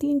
3